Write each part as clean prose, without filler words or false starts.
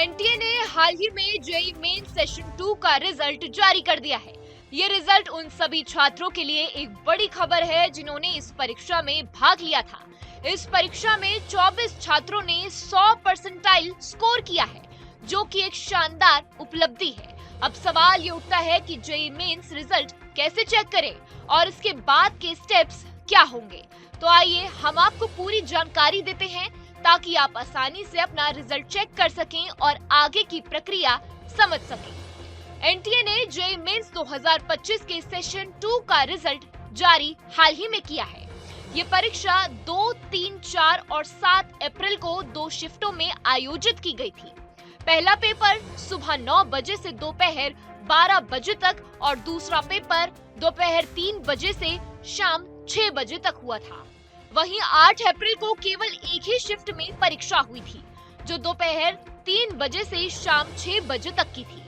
NTA ने हाल ही में JEE main session 2 का रिजल्ट जारी कर दिया है। ये रिजल्ट उन सभी छात्रों के लिए एक बड़ी खबर है जिन्होंने इस परीक्षा में भाग लिया था। इस परीक्षा में 24 छात्रों ने 100 परसेंटाइल स्कोर किया है, जो कि एक शानदार उपलब्धि है। अब सवाल ये उठता है कि जेईई मेंस रिजल्ट कैसे चेक करें और इसके बाद के स्टेप्स क्या होंगे। तो आइए हम आपको पूरी जानकारी देते हैं ताकि आप आसानी से अपना रिजल्ट चेक कर सकें और आगे की प्रक्रिया समझ सकें। एनटीए ने जेईई मेंस 2025 के सेशन 2 का रिजल्ट जारी हाल ही में किया है। ये परीक्षा 2, 3, 4 और 7 अप्रैल को 2 शिफ्टों में आयोजित की गई थी। पहला पेपर सुबह 9 बजे से दोपहर 12 बजे तक और दूसरा पेपर दोपहर 3 बजे से शाम 6 बजे तक हुआ था। वहीं 8 अप्रैल को केवल एक ही शिफ्ट में परीक्षा हुई थी, जो दोपहर 3 बजे से शाम 6 बजे तक की थी।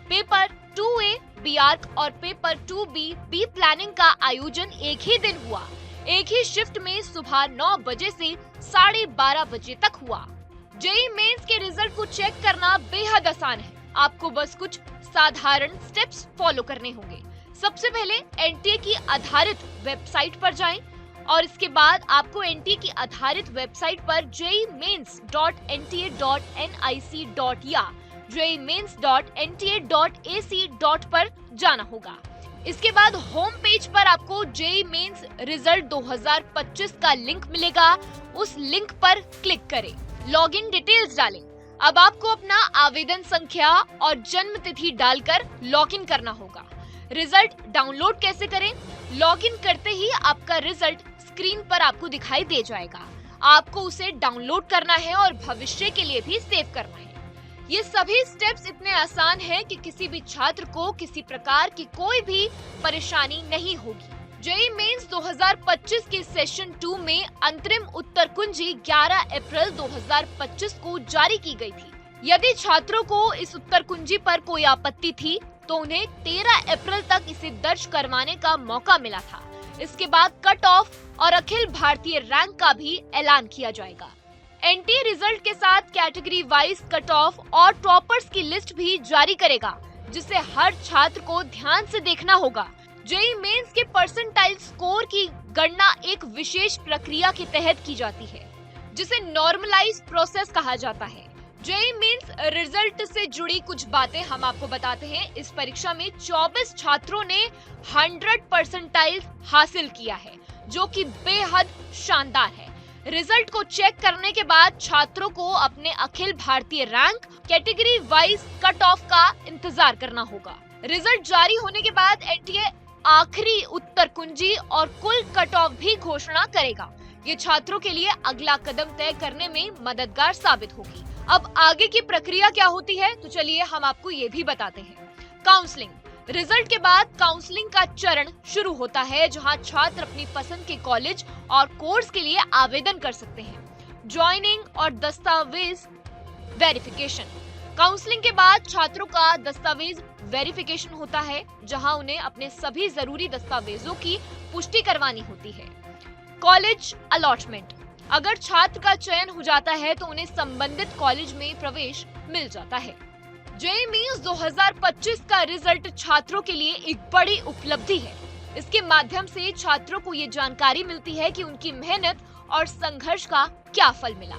पेपर 2A बी आर्क और पेपर 2B बी प्लानिंग का आयोजन एक ही दिन हुआ। एक ही शिफ्ट में सुबह 9 बजे से 12:30 बजे तक हुआ। जेईई मेंस के रिजल्ट को चेक करना बेहद आसान है। आपको बस कुछ साधारण स्टेप्स फॉलो करने होंगे। सबसे पहले एनटीए की आधारित वेबसाइट पर जाएं और इसके बाद आपको एनटीए की आधारित वेबसाइट पर jeimains.nta.nic. या jeimains.nta.ac. पर जाना होगा। इसके बाद होम पेज पर आपको जेईई मेंस रिजल्ट 2025 का लिंक मिलेगा। उस लिंक पर क्लिक करें, लॉगिन डिटेल्स डालें। अब आपको अपना आवेदन संख्या और जन्म तिथि डालकर लॉगिन करना होगा। रिजल्ट डाउनलोड कैसे करें? लॉगिन करते ही आपका रिजल्ट स्क्रीन पर आपको दिखाई दे जाएगा। आपको उसे डाउनलोड करना है और भविष्य के लिए भी सेव करना है। ये सभी स्टेप्स इतने आसान हैं कि किसी भी छात्र को किसी प्रकार की कोई भी परेशानी नहीं होगी। जेईई मेंस 2025 के सेशन 2 में अंतरिम उत्तर कुंजी 11 अप्रैल 2025 को जारी की गई थी। यदि छात्रों को इस उत्तर कुंजी पर कोई आपत्ति थी तो उन्हें 13 अप्रैल तक इसे दर्ज करवाने का मौका मिला था। इसके बाद कट ऑफ और अखिल भारतीय रैंक का भी ऐलान किया जाएगा। एनटीए रिजल्ट के साथ कैटेगरी वाइज कट ऑफ और टॉपर्स की लिस्ट भी जारी करेगा, जिसे हर छात्र को ध्यान से देखना होगा। जेईई मेंस के परसेंटाइल स्कोर की गणना एक विशेष प्रक्रिया के तहत की जाती है, जिसे नॉर्मलाइज प्रोसेस कहा जाता है। जेईई मेंस रिजल्ट से जुड़ी कुछ बातें हम आपको बताते हैं। इस परीक्षा में 24 छात्रों ने 100 परसेंटाइल हासिल किया है, जो कि बेहद शानदार है। रिजल्ट को चेक करने के बाद छात्रों को अपने Akhil Bharatiya rank category wise cut off का इंतजार करना होगा। रिजल्ट जारी होने के बाद एनटीए आखिरी उत्तर कुंजी और कुल कट ऑफ भी घोषणा करेगा। ये छात्रों के लिए अगला कदम तय करने में मददगार साबित होगी। अब आगे की प्रक्रिया क्या होती है, तो चलिए हम आपको ये भी बताते हैं। काउंसलिंग। रिजल्ट के बाद काउंसलिंग का चरण शुरू होता है, जहां छात्र अपनी पसंद के कॉलेज और कोर्स के लिए आवेदन कर सकते हैं। ज्वाइनिंग और दस्तावेज वेरिफिकेशन। काउंसलिंग के बाद छात्रों का दस्तावेज वेरिफिकेशन होता है, जहां उन्हें अपने सभी जरूरी दस्तावेजों की पुष्टि करवानी होती है। College allotment. अगर छात्र का चयन हो जाता है तो उन्हें संबंधित कॉलेज में प्रवेश मिल जाता है। जेईई मेंस 2025 का रिजल्ट छात्रों के लिए एक बड़ी उपलब्धि है। इसके माध्यम से छात्रों को ये जानकारी मिलती है कि उनकी मेहनत और संघर्ष का क्या फल मिला।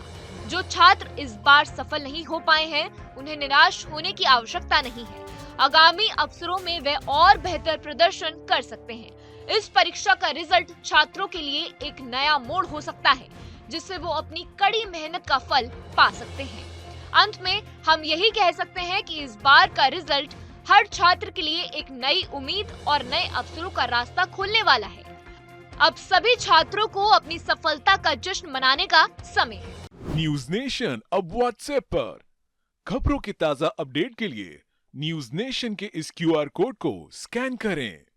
जो छात्र इस बार सफल नहीं हो पाए हैं, उन्हें निराश होने की आवश्यकता नहीं है। आगामी अवसरों में वे और बेहतर प्रदर्शन कर सकते हैं। इस परीक्षा का रिजल्ट छात्रों के लिए एक नया मोड़ हो सकता है, जिससे वो अपनी कड़ी मेहनत का फल पा सकते हैं। अंत में हम यही कह सकते हैं कि इस बार का रिजल्ट हर छात्र के लिए एक नई उम्मीद और नए अवसरों का रास्ता खोलने वाला है। अब सभी छात्रों को अपनी सफलता का जश्न मनाने का समय है। न्यूज नेशन अब व्हाट्सएप पर खबरों के ताजा अपडेट के लिए न्यूज नेशन के इस क्यूआर कोड को स्कैन करें।